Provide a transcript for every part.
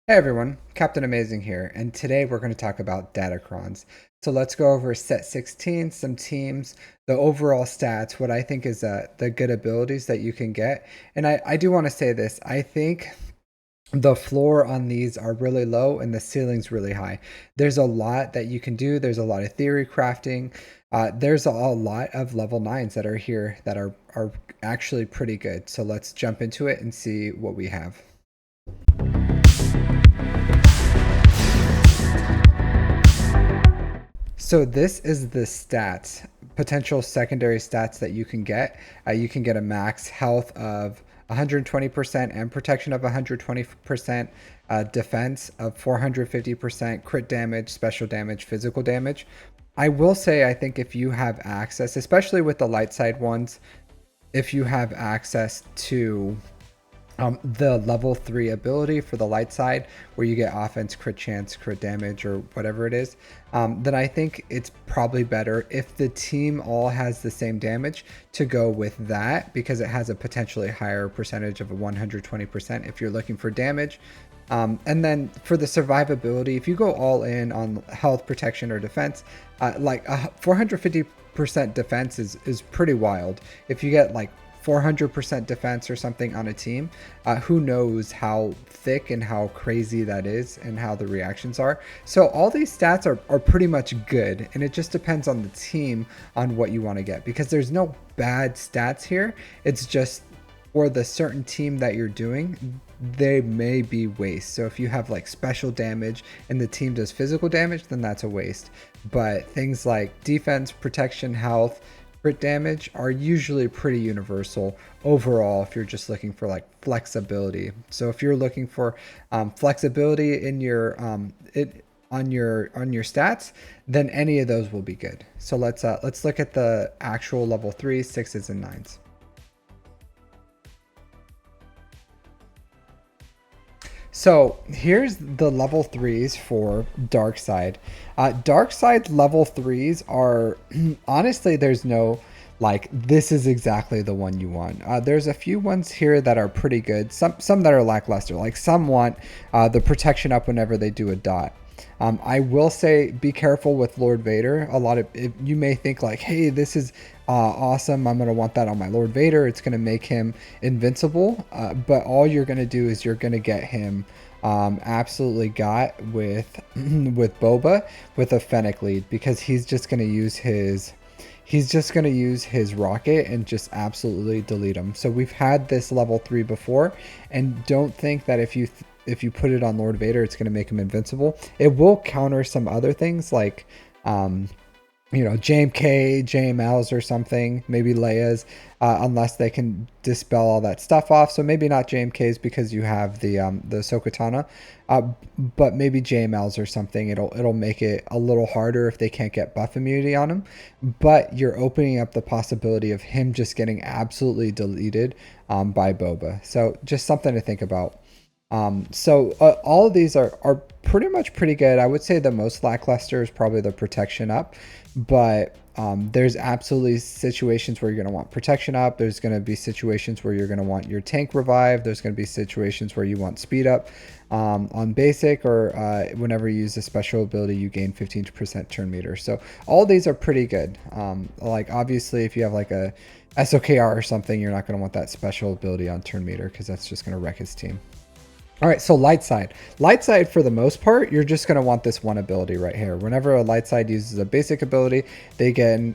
Hey everyone, Captain Amazing here, and today we're going to talk about Datacrons. So let's go over set 16, some teams, the overall stats, what I think is the good abilities that you can get. And I do want to say this, I think the floor on these are really low and the ceiling's really high. There's a lot that you can do, there's a lot of theory crafting. There's a lot of level 9s that are here that are actually pretty good. So let's jump into it and see what we have. So this is the stats, potential secondary stats that you can get. You can get a max health of 120% and protection of 120%, defense of 450%, crit damage, special damage, physical damage. I will say, I think if you have access, especially with the light side ones, if you have access to the level 3 ability for the light side where you get offense, crit chance, crit damage, or whatever it is, then I think it's probably better if the team all has the same damage to go with that, because it has a potentially higher percentage of a 120% if you're looking for damage. And then for the survivability, if you go all in on health, protection, or defense, like 450% defense is pretty wild. If you get like 400% defense or something on a team, who knows how thick and how crazy that is and how the reactions are. So all these stats are pretty much good, and it just depends on the team on what you want to get, because there's no bad stats here. It's just for the certain team that you're doing, they may be waste. So if you have like special damage and the team does physical damage, then that's a waste. But things like defense, protection, health, crit damage are usually pretty universal overall if you're just looking for like flexibility. So if you're looking for flexibility in your on your stats, then any of those will be good. So let's look at the actual level 3s, 6s, and 9s. So here's the level 3s for Dark Side. Dark Side level 3s are honestly, there's no like this is exactly the one you want. There's a few ones here that are pretty good. Some that are lackluster. Like some want the protection up whenever they do a dot. I will say be careful with Lord Vader. A lot of you may think like, hey, this is awesome. I'm going to want that on my Lord Vader. It's going to make him invincible. But all you're going to do is you're going to get him absolutely got with with Boba with a Fennec lead, because he's just going to use his rocket and just absolutely delete him. So we've had this level 3 before, and don't think that if you put it on Lord Vader, it's going to make him invincible. It will counter some other things like, JMK, JMLs or something, maybe Leia's, unless they can dispel all that stuff off. So maybe not JMKs because you have the Sokatana, but maybe JMLs or something. It'll make it a little harder if they can't get buff immunity on him. But you're opening up the possibility of him just getting absolutely deleted by Boba. So just something to think about. All of these are pretty much pretty good. I would say the most lackluster is probably the protection up, but there's absolutely situations where you're going to want protection up. There's going to be situations where you're going to want your tank revived. There's going to be situations where you want speed up on basic, or whenever you use a special ability, you gain 15% turn meter. So all these are pretty good. Like obviously if you have like a SOKR or something, you're not going to want that special ability on turn meter, because that's just going to wreck his team. All right, so light side. Light side, for the most part, you're just going to want this one ability right here. Whenever a light side uses a basic ability, they gain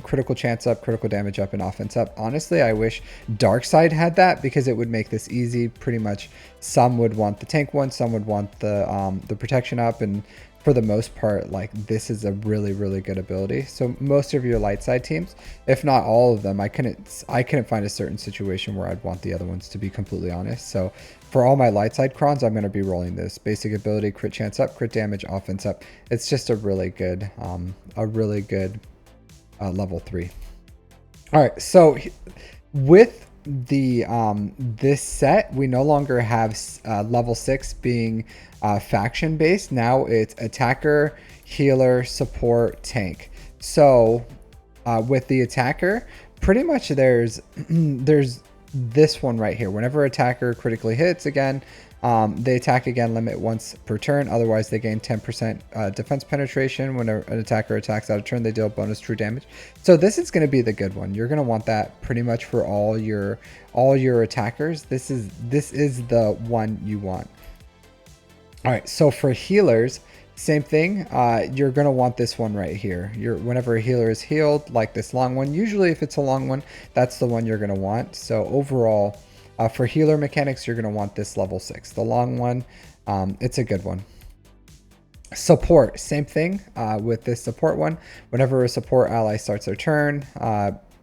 critical chance up, critical damage up, and offense up. Honestly, I wish dark side had that, because it would make this easy. Pretty much, some would want the tank one, some would want the protection up, and for the most part, like this is a really, really good ability. So most of your light side teams, if not all of them, I couldn't find a certain situation where I'd want the other ones, to be completely honest. So for all my light side crons, I'm going to be rolling this basic ability, crit chance up, crit damage, offense up. It's just a really good level 3. All right, so with the this set, we no longer have level 6 being faction based. Now it's attacker, healer, support, tank. So with the attacker, pretty much there's this one right here. Whenever attacker critically hits, again, They attack again, limit once per turn. Otherwise, they gain 10% defense penetration. When an attacker attacks out of turn, they deal bonus true damage. So this is going to be the good one. You're going to want that pretty much for all your attackers. This is the one you want. All right, so for healers, same thing. You're going to want this one right here. Whenever a healer is healed, like this long one, usually if it's a long one, that's the one you're going to want. So overall, for healer mechanics, you're going to want this level 6. The long one, it's a good one. Support, same thing with this support one. Whenever a support ally starts their turn,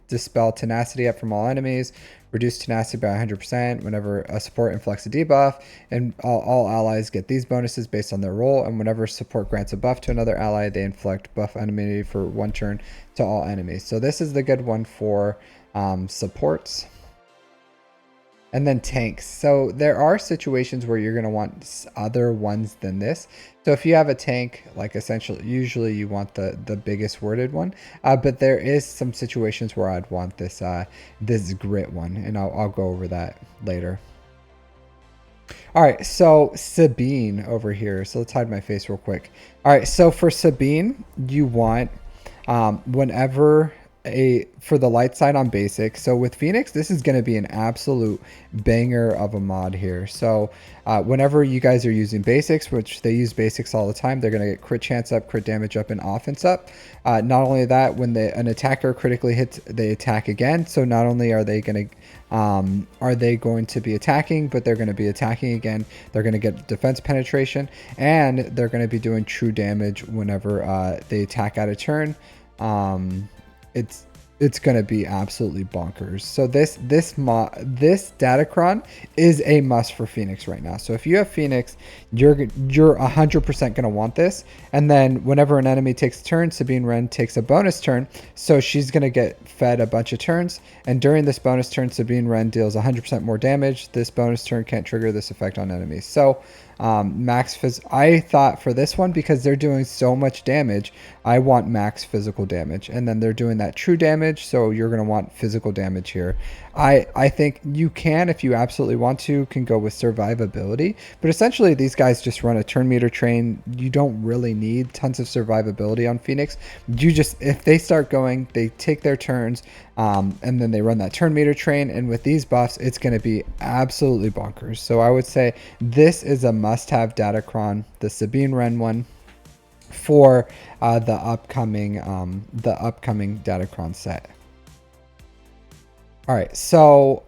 dispel tenacity up from all enemies, reduce tenacity by 100% whenever a support inflicts a debuff, and all allies get these bonuses based on their role. And whenever support grants a buff to another ally, they inflict buff enemy for 1 turn to all enemies. So this is the good one for supports. And then tanks. So there are situations where you're going to want other ones than this. So if you have a tank, like essentially, usually you want the biggest worded one. But there is some situations where I'd want this this grit one, and I'll go over that later. All right, so Sabine over here. So let's hide my face real quick. All right, so for Sabine, you want whenever for the light side on basic. So with Phoenix, this is going to be an absolute banger of a mod here. So whenever you guys are using basics, which they use basics all the time, they're going to get crit chance up, crit damage up, and offense up. Not only that, when an attacker critically hits, they attack again. So not only are they going to be attacking, but they're going to be attacking again. They're going to get defense penetration, and they're going to be doing true damage whenever they attack out of turn. It's going to be absolutely bonkers. So this Datacron is a must for Phoenix right now. So if you have Phoenix, you're 100% going to want this. And then whenever an enemy takes a turn, Sabine Ren takes a bonus turn. So she's going to get fed a bunch of turns. And during this bonus turn, Sabine Ren deals 100% more damage. This bonus turn can't trigger this effect on enemies. So I thought for this one, because they're doing so much damage, I want max physical damage, and then they're doing that true damage, so you're going to want physical damage here. I think you can, if you absolutely want to, can go with survivability, but essentially these guys just run a turn meter train. You don't really need tons of survivability on Phoenix. If they start going, they take their turns, and then they run that turn meter train, and with these buffs, it's going to be absolutely bonkers. So I would say this is a must-have Datacron, the Sabine Ren one, for the upcoming Datacron set. All right, so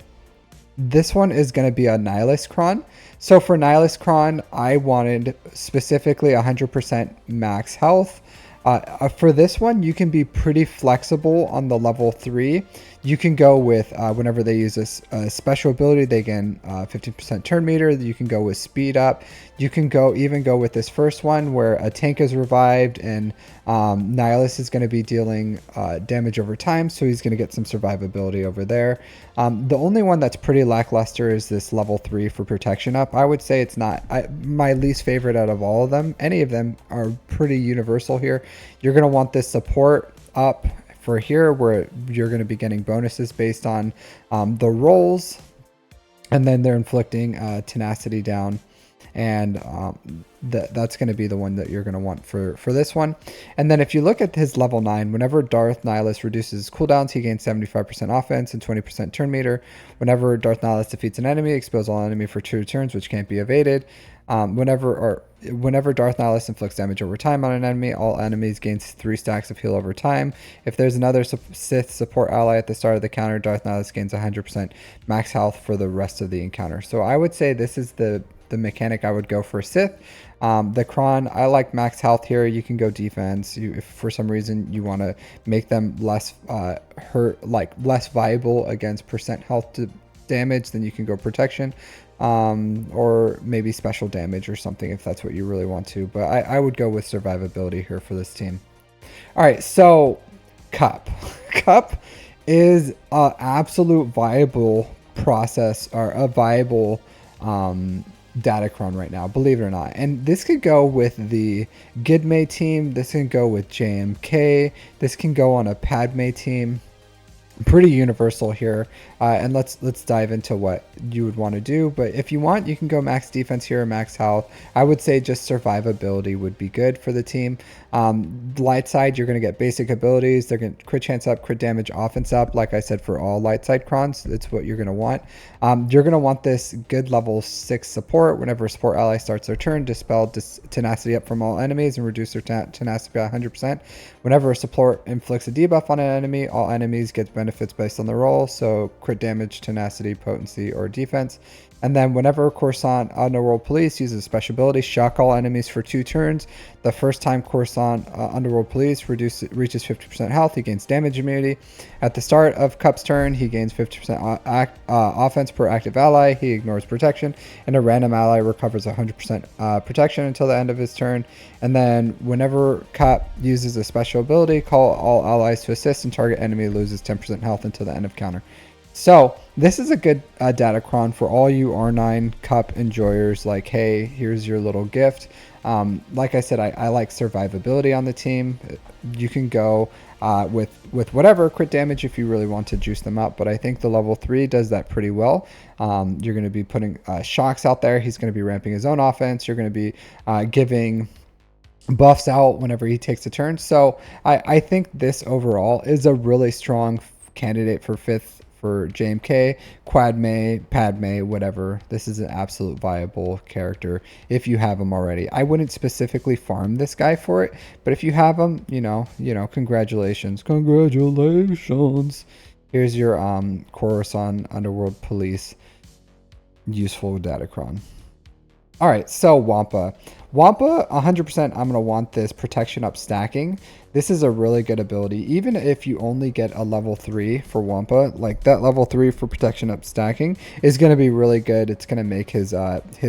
this one is going to be a Nylus Ren. So for Nylus Ren, I wanted specifically 100% max health. For this one, you can be pretty flexible on the level 3. You can go with whenever they use a special ability, they gain 15% turn meter. You can go with speed up. You can even go with this first one where a tank is revived, and Nylus is going to be dealing damage over time, so he's going to get some survivability over there. The only one that's pretty lackluster is this level 3 for protection up. I would say it's not my least favorite out of all of them. Any of them are pretty universal here. You're going to want this support up for here, where you're going to be getting bonuses based on the rolls, and then they're inflicting tenacity down, and that's going to be the one that you're going to want for this one. And then if you look at his level 9, whenever Darth Nylus reduces cooldowns, he gains 75% offense and 20% turn meter. Whenever Darth Nylus defeats an enemy, expose all enemy for 2 turns, which can't be evaded. Whenever Darth Nylus inflicts damage over time on an enemy, all enemies gains 3 stacks of heal over time. If there's another Sith support ally at the start of the counter, Darth Nylus gains 100% max health for the rest of the encounter. So I would say this is the mechanic I would go for Sith. The Kron, I like max health here. You can go defense. If for some reason you want to make them less less viable against percent health damage, then you can go protection. Or maybe special damage or something if that's what you really want to. But I would go with survivability here for this team. All right, so Cup. Cup is an absolute viable process, or a viable Datacron right now, believe it or not. And this could go with the Gidme team. This can go with JMK. This can go on a Padme team. pretty universal here. And let's dive into what you would want to do. But if you want, you can go max defense here or max health. I would say just survivability would be good for the team. Light side, you're going to get basic abilities. They're going to crit chance up, crit damage, offense up. Like I said, for all light side crons, it's what you're going to want. You're going to want this good level 6 support. Whenever a support ally starts their turn, dispel tenacity up from all enemies and reduce their tenacity by 100%. Whenever a support inflicts a debuff on an enemy, all enemies get benefits based on the roll, so crit damage, tenacity, potency, or defense. And then whenever Coruscant Underworld Police uses special ability, shock all enemies for 2 turns. The first time Coruscant Underworld Police reaches 50% health, he gains damage immunity. At the start of Cup's turn, he gains 50% offense per active ally. He ignores protection, and a random ally recovers 100% protection until the end of his turn. And then whenever Cup uses a special ability, call all allies to assist, and target enemy loses 10% health until the end of counter. So this is a good Datacron for all you R9 Cup enjoyers. Like, hey, here's your little gift. Like I said, I like survivability on the team. You can go with whatever crit damage if you really want to juice them up, but I think the level 3 does that pretty well. You're going to be putting shocks out there. He's going to be ramping his own offense. You're going to be giving buffs out whenever he takes a turn. So I think this overall is a really strong candidate for 5th for JMK, Padme, whatever. This is an absolute viable character if you have him already. I wouldn't specifically farm this guy for it, but if you have him, you know, congratulations. Here's your Coruscant Underworld Police useful Datacron. All right, so Wampa. Wampa, 100%, I'm going to want this protection up stacking. This is a really good ability. Even if you only get a level 3 for Wampa, like that level 3 for protection up stacking is going to be really good. It's going to make his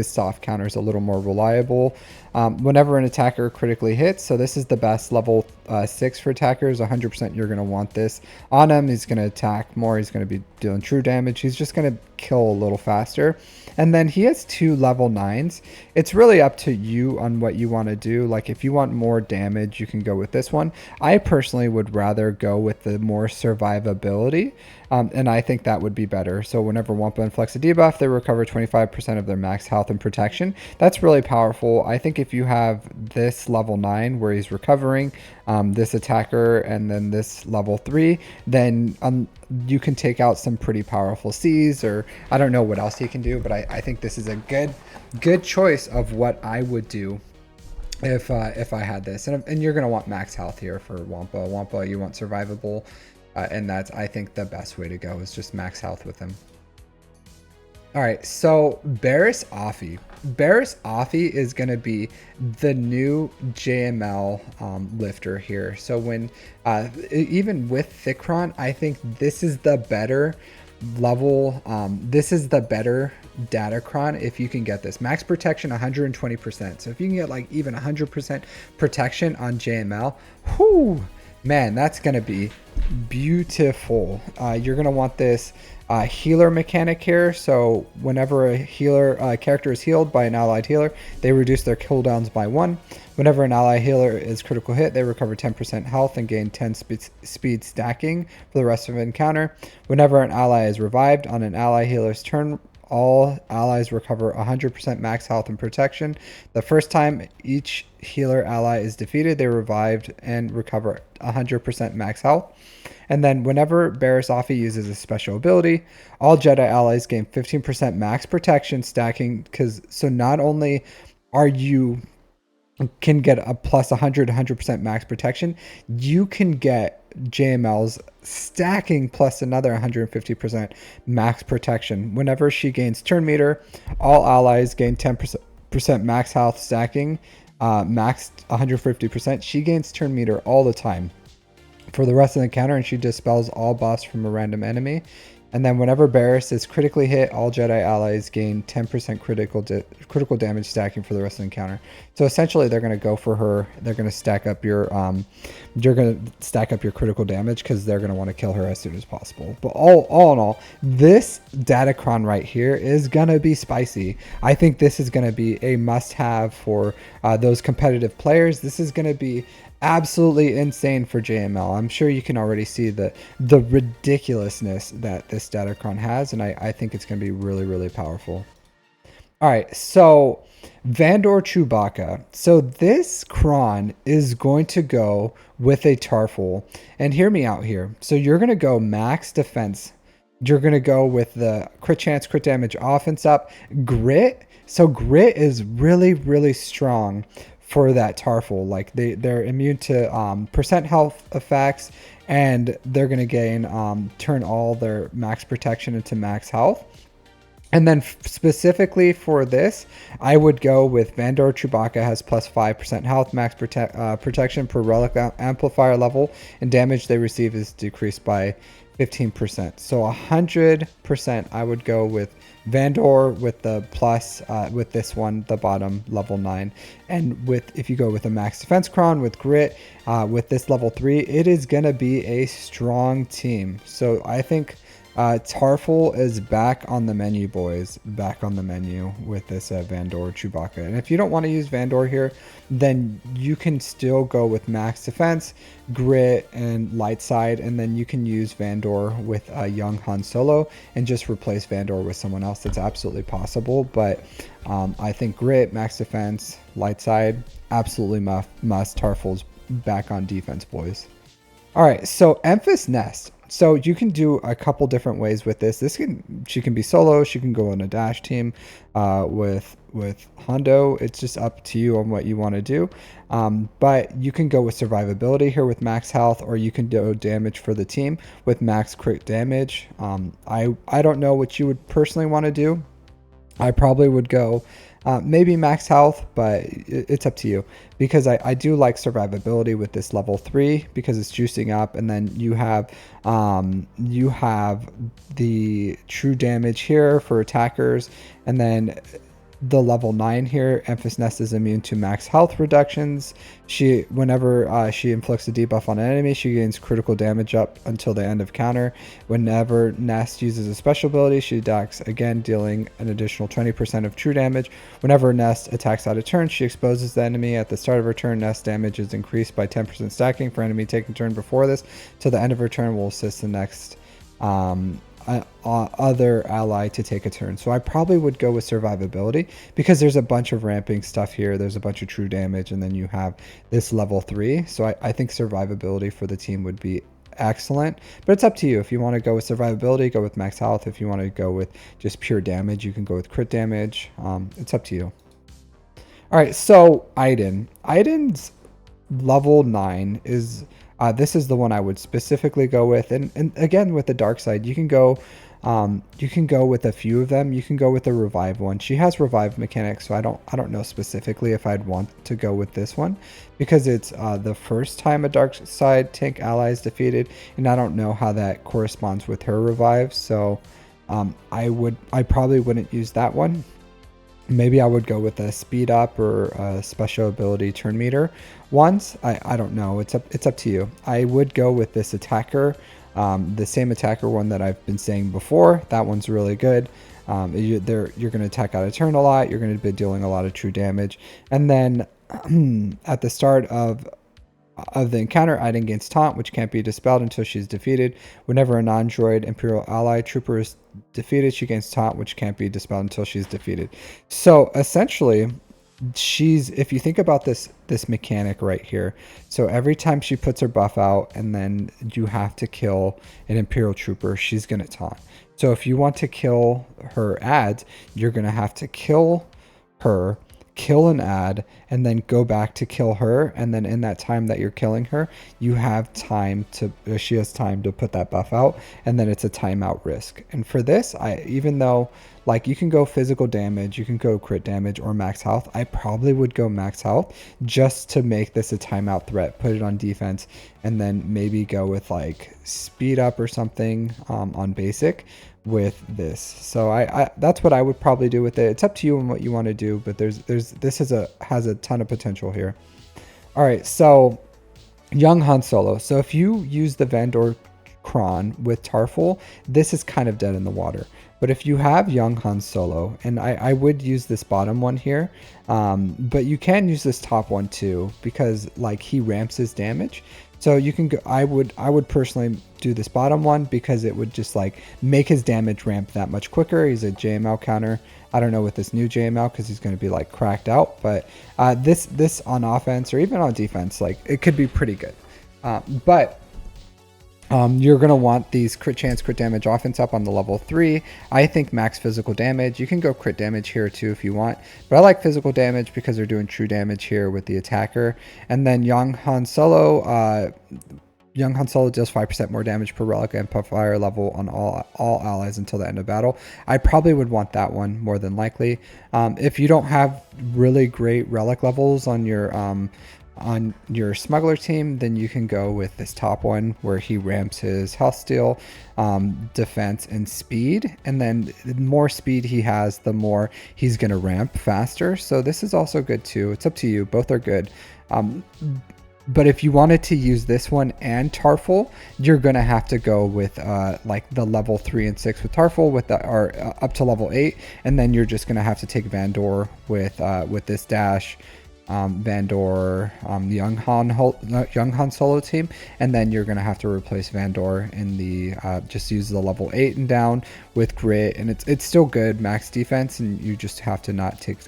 soft counters a little more reliable. Whenever an attacker critically hits, so this is the best level 6 for attackers, 100% you're going to want this on him. He's going to attack more. He's going to be dealing true damage. He's just going to kill a little faster. And then he has 2 level 9s. It's really up to you on what you want to do. Like if you want more damage, you can go with this one. I personally would rather go with the more survivability. And I think that would be better. So whenever Wampa inflicts a debuff, they recover 25% of their max health and protection. That's really powerful. I think if you have this level 9 where he's recovering, this attacker, and then this level 3, then you can take out some pretty powerful Cs, or I don't know what else he can do, but I think this is a good choice of what I would do if I had this. And you're going to want max health here for Wampa. Wampa, you want survivable. And that's, I think, the best way to go is just max health with him. All right, so Baris Offee. Baris Offee is going to be the new JML lifter here. So when even with Thicron, I think this is the better level. This is the better Datacron if you can get this. Max protection 120%. So if you can get like even 100% protection on JML, whoo, man, that's going to be beautiful. You're going to want this healer mechanic here. So whenever a healer character is healed by an allied healer, they reduce their cooldowns by 1. Whenever an ally healer is critical hit, they recover 10% health and gain 10 speed stacking for the rest of the encounter. Whenever an ally is revived on an ally healer's turn, all allies recover 100% max health and protection. The first time each healer ally is defeated, they revived and recover 100% max health. And then whenever Baris Offee uses a special ability, all Jedi allies gain 15% max protection stacking. So not only are you can get a plus 100% max protection, you can get JML's stacking plus another 150% max protection. Whenever she gains turn meter, all allies gain 10% max health stacking, max 150%. She gains turn meter all the time for the rest of the encounter, and she dispels all buffs from a random enemy. And then whenever Baris is critically hit, all Jedi allies gain 10% critical damage stacking for the rest of the encounter. So essentially, they're going to go for her. They're going to stack up your critical damage because they're going to want to kill her as soon as possible. But all in all, this Datacron right here is going to be spicy. I think this is going to be a must-have for those competitive players. This is going to be absolutely insane for JML. I'm sure you can already see the ridiculousness that this Datacron has, and I think it's going to be really, really powerful. All right, so Vandor Chewbacca. So this Kron is going to go with a Tarful. And hear me out here. So you're going to go max defense. You're going to go with the crit chance, crit damage offense up. Grit. So grit is really, really strong for that Tarful. Like they're immune to percent health effects, and they're going to gain turn all their max protection into max health. And then specifically for this, I would go with Vandor Chewbacca has plus 5% health, max protection per relic amplifier level, and damage they receive is decreased by 15%. So 100% I would go with Vandor with the plus, with this one, the bottom level 9. And with if you go with a max defense Kron with grit, with this level 3, it is going to be a strong team. So I think Tarful is back on the menu, boys. Back on the menu with this Vandor Chewbacca. And if you don't want to use Vandor here, then you can still go with max defense, grit, and light side. And then you can use Vandor with a young Han Solo and just replace Vandor with someone else. That's absolutely possible. But I think grit, max defense, light side, absolutely must. Tarful's back on defense, boys. All right, so Empis Nest. So you can do a couple different ways with this. She can be solo. She can go on a dash team with Hondo. It's just up to you on what you want to do. But you can go with survivability here with max health, or you can do damage for the team with max crit damage. I don't know what you would personally want to do. I probably would go maybe max health, but it's up to you, because I do like survivability with this level 3 because it's juicing up, and then you have the true damage here for attackers, and then the level 9 here, Empis Nest is immune to max health reductions. Whenever she inflicts a debuff on an enemy, she gains critical damage up until the end of counter. Whenever Nest uses a special ability, she attacks again, dealing an additional 20% of true damage. Whenever Nest attacks out of turn, she exposes the enemy. At the start of her turn, Nest damage is increased by 10% stacking for enemy taking turn before this. Till the end of her turn will assist the next other ally to take a turn. So I probably would go with survivability, because there's a bunch of ramping stuff here. There's a bunch of true damage, and then you have this level 3. So I think survivability for the team would be excellent, but it's up to you. If you want to go with survivability, go with max health. If you want to go with just pure damage, you can go with crit damage. It's up to you. All right, so Idan's level 9 is this is the one I would specifically go with, and again with the dark side, you can go with a few of them. You can go with the revive one. She has revive mechanics, so I don't know specifically if I'd want to go with this one, because it's the first time a dark side tank ally is defeated, and I don't know how that corresponds with her revive. So I probably wouldn't use that one. Maybe I would go with a speed up or a special ability turn meter ones. I don't know. It's up to you. I would go with this attacker, the same attacker one that I've been saying before. That one's really good. You're going to attack out of turn a lot. You're going to be dealing a lot of true damage. And then at the start of the encounter, Idan gains taunt, which can't be dispelled until she's defeated. Whenever a non-droid Imperial ally trooper is defeated, she gains taunt, which can't be dispelled until she's defeated. So essentially, if you think about this mechanic right here, so every time she puts her buff out and then you have to kill an Imperial trooper, she's going to taunt. So if you want to kill her ads, you're going to have to kill her, kill an ad, and then go back to kill her, and then in that time that you're killing her, you have time to she has time to put that buff out, and then it's a timeout risk. And for this, even though like you can go physical damage, you can go crit damage or max health, I probably would go max health just to make this a timeout threat, put it on defense, and then maybe go with like speed up or something on basic with this. So I that's what I would probably do with it. It's up to you and what you want to do, but this has a ton of potential here. All right, so young Han Solo. So if you use the Vandor Datacron with Tarful, this is kind of dead in the water. But if you have young Han Solo, and I would use this bottom one here, but you can use this top one too, because like he ramps his damage. So you can go, I would personally do this bottom one because it would just like make his damage ramp that much quicker. He's a JML counter. I don't know with this new JML because he's going to be like cracked out, but this on offense or even on defense, like it could be pretty good. But you're going to want these crit chance, crit damage offense up on the level 3. I think max physical damage. You can go crit damage here too if you want. But I like physical damage because they're doing true damage here with the attacker. And then Young Han Solo deals 5% more damage per relic amplifier level on all allies until the end of battle. I probably would want that one more than likely. If you don't have really great relic levels on your smuggler team, then you can go with this top one where he ramps his health steal, defense, and speed. And then the more speed he has, the more he's going to ramp faster. So this is also good too. It's up to you. Both are good. But if you wanted to use this one and Tarful, you're going to have to go with like the level 3 and 6 with Tarful or up to level 8. And then you're just going to have to take Vandor with this dash. Vandor, young Han Solo team, and then you're gonna have to replace Vandor in the just use the level 8 and down with grit, and it's still good max defense, and you just have to not take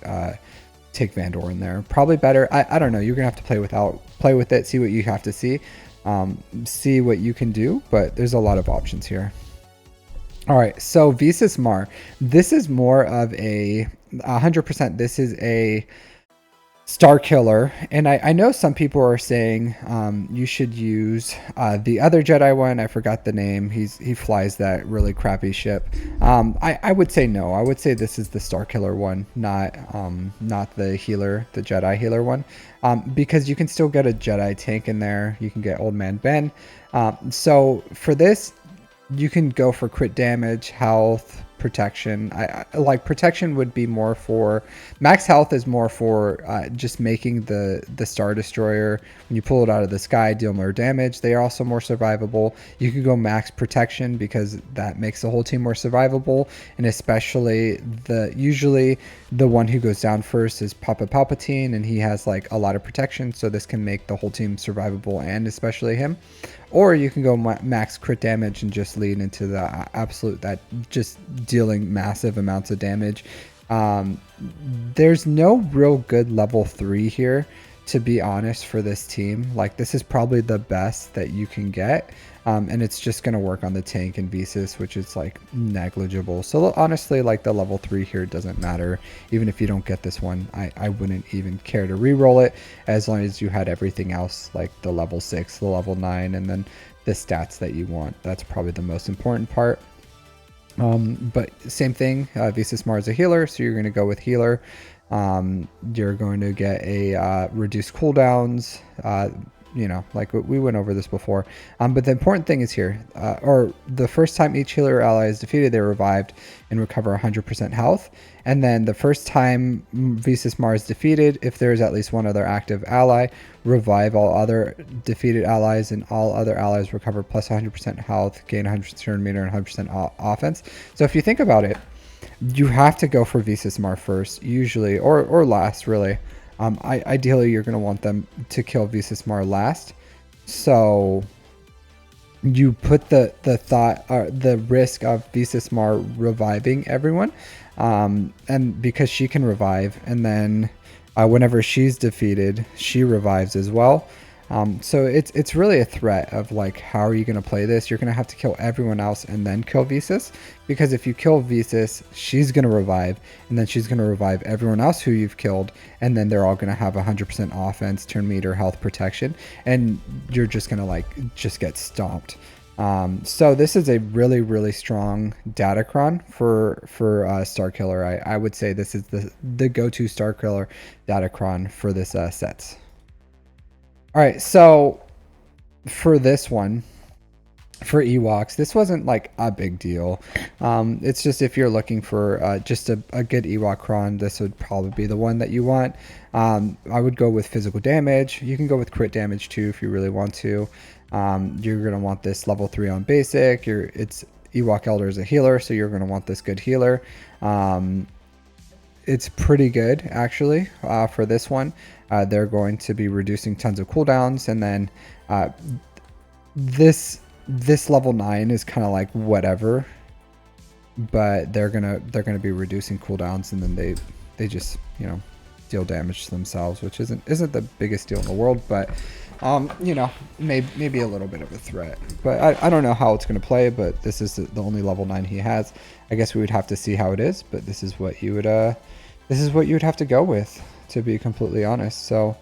Vandor in there. Probably better. I don't know. You're gonna have to play with it, see what you have to see what you can do, but there's a lot of options here. All right, so Visus Mar. This is more of a 100%. This is a Star Killer, and I know some people are saying you should use the other Jedi one. I forgot the name. He flies that really crappy ship. I would say no. I would say this is the Star Killer one, not the healer, the Jedi healer one, because you can still get a Jedi tank in there. You can get Old Man Ben. So for this, you can go for crit damage, health, protection. I like protection would be more for max health is more for just making the Star Destroyer, when you pull it out of the sky, deal more damage. They are also more survivable. You could go max protection because that makes the whole team more survivable, and especially usually the one who goes down first is Papa Palpatine, and he has like a lot of protection, so this can make the whole team survivable and especially him. Or you can go max crit damage and just lead into the absolute, that just dealing massive amounts of damage. There's no real good level 3 here, to be honest, for this team. Like, this is probably the best that you can get. And it's just going to work on the tank and Visus, which is like negligible. So honestly, like the level 3 here doesn't matter. Even if you don't get this one, I wouldn't even care to re-roll it, as long as you had everything else, like the level 6, the level 9, and then the stats that you want. That's probably the most important part. But same thing, Visus Mar is a healer, so you're going to go with healer. You're going to get a reduced cooldowns, you know, like we went over this before. But the important thing is here, or the first time each healer ally is defeated, they're revived and recover 100% health. And then the first time Visus Mar is defeated, if there is at least one other active ally, revive all other defeated allies, and all other allies recover plus 100% health, gain 100% turn meter, and 100% offense. So if you think about it, you have to go for Visus Mar first, usually, or last, really. Ideally, you're going to want them to kill Visus Mar last. So you put the thought, or the risk of Visus Mar reviving everyone, and because she can revive, and then whenever she's defeated, she revives as well. So it's really a threat of like, how are you going to play this? You're going to have to kill everyone else and then kill Visus, because if you kill Visus, she's going to revive, and then she's going to revive everyone else who you've killed, and then they're all going to have 100% offense, turn meter, health, protection, and you're just going to like just get stomped. So this is a really, really strong Datacron for Star Killer. I would say this is the go-to Star Killer Datacron for this sets. All right, so for this one, for Ewoks. This wasn't like a big deal. It's just if you're looking for just a good Ewok cron, this would probably be the one that you want. I would go with physical damage. You can go with crit damage too if you really want to. You're gonna want this level 3 on basic. It's Ewok Elder is a healer, so you're gonna want this good healer. It's pretty good actually for this one. They're going to be reducing tons of cooldowns, and then this level 9 is kind of like whatever, but they're gonna be reducing cooldowns, and then they just, you know, deal damage to themselves, which isn't the biggest deal in the world, but you know, maybe a little bit of a threat. But I don't know how it's going to play, but this is the only level 9 he has. I guess we would have to see how it is, but this is what you would have to go with, to be completely honest. So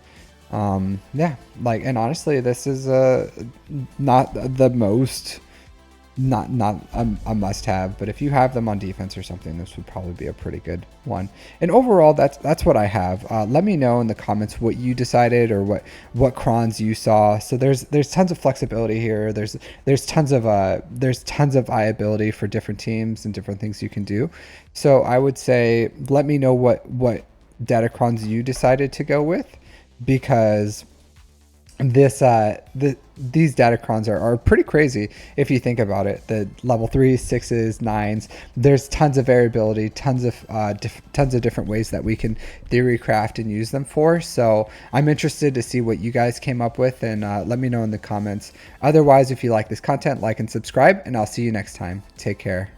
yeah, like, and honestly, this is not the most, not a must-have, but if you have them on defense or something, this would probably be a pretty good one. And overall, that's what I have. Let me know in the comments what you decided, or what crons you saw. So there's tons of flexibility here. There's tons of viability for different teams and different things you can do. So I would say let me know what Datacrons you decided to go with, because these Datacrons are pretty crazy if you think about it. The level 3s, 6s, 9s, there's tons of variability, tons of different ways that we can theory craft and use them for. So I'm interested to see what you guys came up with, and let me know in the comments. Otherwise, if you like this content, like and subscribe, and I'll see you next time. Take care.